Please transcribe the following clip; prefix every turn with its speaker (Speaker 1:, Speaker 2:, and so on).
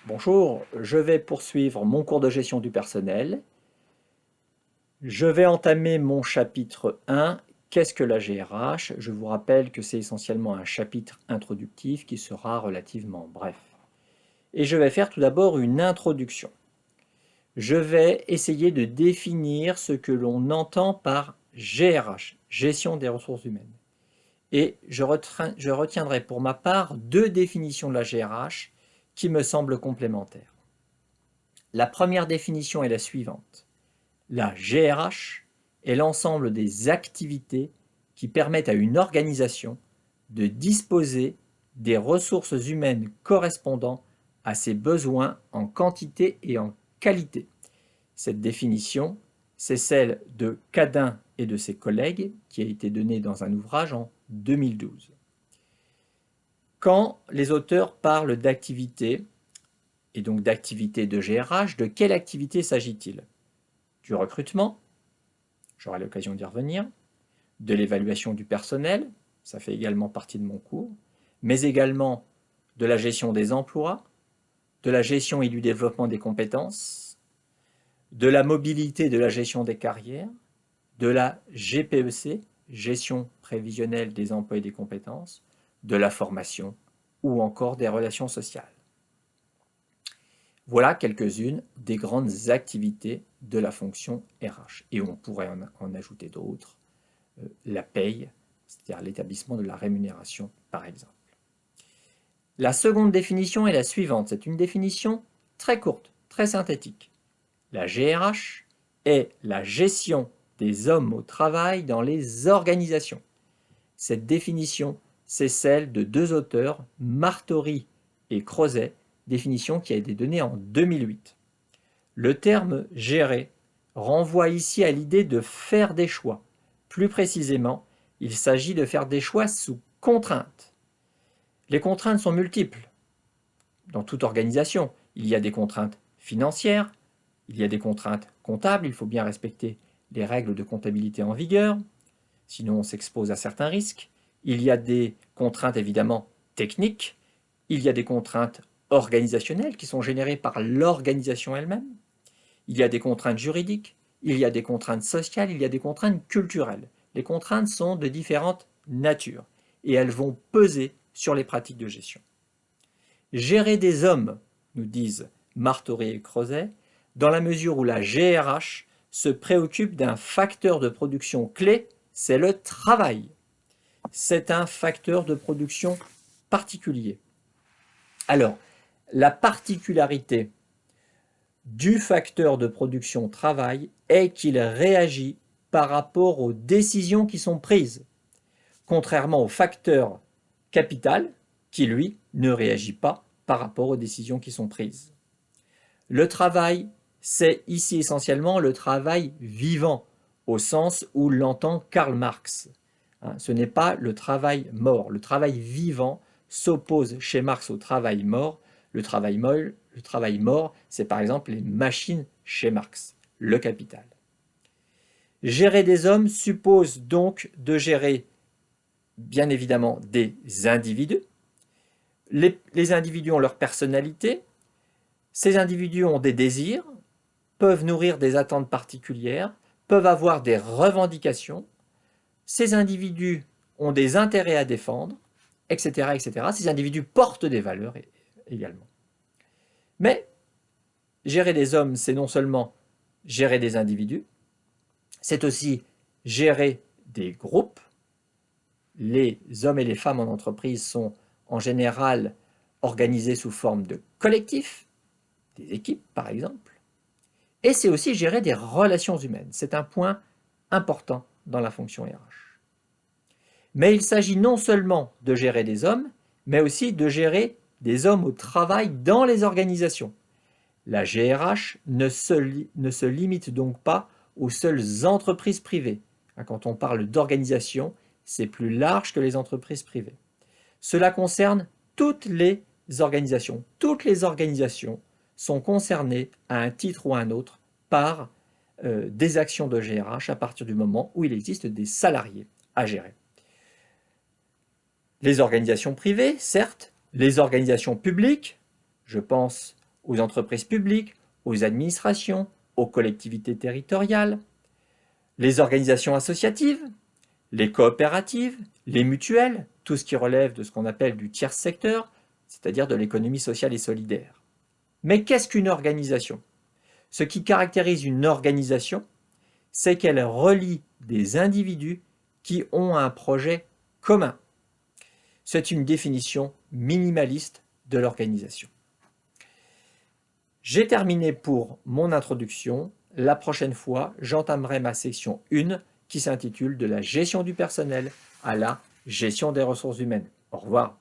Speaker 1: Bonjour, je vais poursuivre mon cours de gestion du personnel. Je vais entamer mon chapitre 1. Qu'est-ce que la GRH? Je vous rappelle que c'est essentiellement un chapitre introductif qui sera relativement bref. Et je vais faire tout d'abord une introduction. Je vais essayer de définir ce que l'on entend par GRH, gestion des ressources humaines. Et je retiendrai pour ma part deux définitions de la GRH qui me semblent complémentaires. La première définition est la suivante. La GRH est l'ensemble des activités qui permettent à une organisation de disposer des ressources humaines correspondant à ses besoins en quantité et en qualité. Cette définition, c'est celle de Cadin et de ses collègues qui a été donnée dans un ouvrage en 2012. Quand les auteurs parlent d'activité, et donc d'activité de GRH, de quelle activité s'agit-il? Du recrutement, j'aurai l'occasion d'y revenir, de l'évaluation du personnel, ça fait également partie de mon cours, mais également de la gestion des emplois, de la gestion et du développement des compétences, de la mobilité et de la gestion des carrières, de la GPEC, gestion prévisionnelle des emplois et des compétences, de la formation ou encore des relations sociales. Voilà quelques-unes des grandes activités de la fonction RH. Et on pourrait en ajouter d'autres. La paye, c'est-à-dire l'établissement de la rémunération, par exemple. La seconde définition est la suivante. C'est une définition très courte, très synthétique. La GRH est la gestion des hommes au travail dans les organisations. Cette définition, c'est celle de deux auteurs, Martori et Crozet, définition qui a été donnée en 2008. Le terme « gérer » renvoie ici à l'idée de faire des choix. Plus précisément, il s'agit de faire des choix sous contrainte. Les contraintes sont multiples. Dans toute organisation, il y a des contraintes financières, il y a des contraintes comptables, il faut bien respecter les règles de comptabilité en vigueur, sinon on s'expose à certains risques. Il y a des contraintes évidemment techniques, il y a des contraintes organisationnelles qui sont générées par l'organisation elle-même, il y a des contraintes juridiques, il y a des contraintes sociales, il y a des contraintes culturelles. Les contraintes sont de différentes natures et elles vont peser sur les pratiques de gestion. Gérer des hommes, nous disent Martori et Crozet, dans la mesure où la GRH se préoccupe d'un facteur de production clé, c'est le travail. C'est un facteur de production particulier. Alors, la particularité du facteur de production travail est qu'il réagit par rapport aux décisions qui sont prises, contrairement au facteur capital qui, lui, ne réagit pas par rapport aux décisions qui sont prises. Le travail, c'est ici essentiellement le travail vivant, au sens où l'entend Karl Marx. Ce n'est pas le travail mort. Le travail vivant s'oppose chez Marx au travail mort. Le travail mort, c'est par exemple les machines chez Marx, le capital. Gérer des hommes suppose donc de gérer, bien évidemment, des individus. Les individus ont leur personnalité. Ces individus ont des désirs, peuvent nourrir des attentes particulières, peuvent avoir des revendications. Ces individus ont des intérêts à défendre, etc., etc. Ces individus portent des valeurs également. Mais gérer des hommes, c'est non seulement gérer des individus, c'est aussi gérer des groupes. Les hommes et les femmes en entreprise sont en général organisés sous forme de collectifs, des équipes par exemple. Et c'est aussi gérer des relations humaines. C'est un point important dans la fonction RH. Mais il s'agit non seulement de gérer des hommes, mais aussi de gérer des hommes au travail dans les organisations. La GRH ne se limite donc pas aux seules entreprises privées. Quand on parle d'organisation, c'est plus large que les entreprises privées. Cela concerne toutes les organisations. Toutes les organisations sont concernées à un titre ou à un autre par des actions de GRH à partir du moment où il existe des salariés à gérer. Les organisations privées, certes, les organisations publiques, je pense aux entreprises publiques, aux administrations, aux collectivités territoriales, les organisations associatives, les coopératives, les mutuelles, tout ce qui relève de ce qu'on appelle du tiers secteur, c'est-à-dire de l'économie sociale et solidaire. Mais qu'est-ce qu'une organisation? Ce qui caractérise une organisation, c'est qu'elle relie des individus qui ont un projet commun. C'est une définition minimaliste de l'organisation. J'ai terminé pour mon introduction. La prochaine fois, j'entamerai ma section 1 qui s'intitule « De la gestion du personnel à la gestion des ressources humaines ». Au revoir.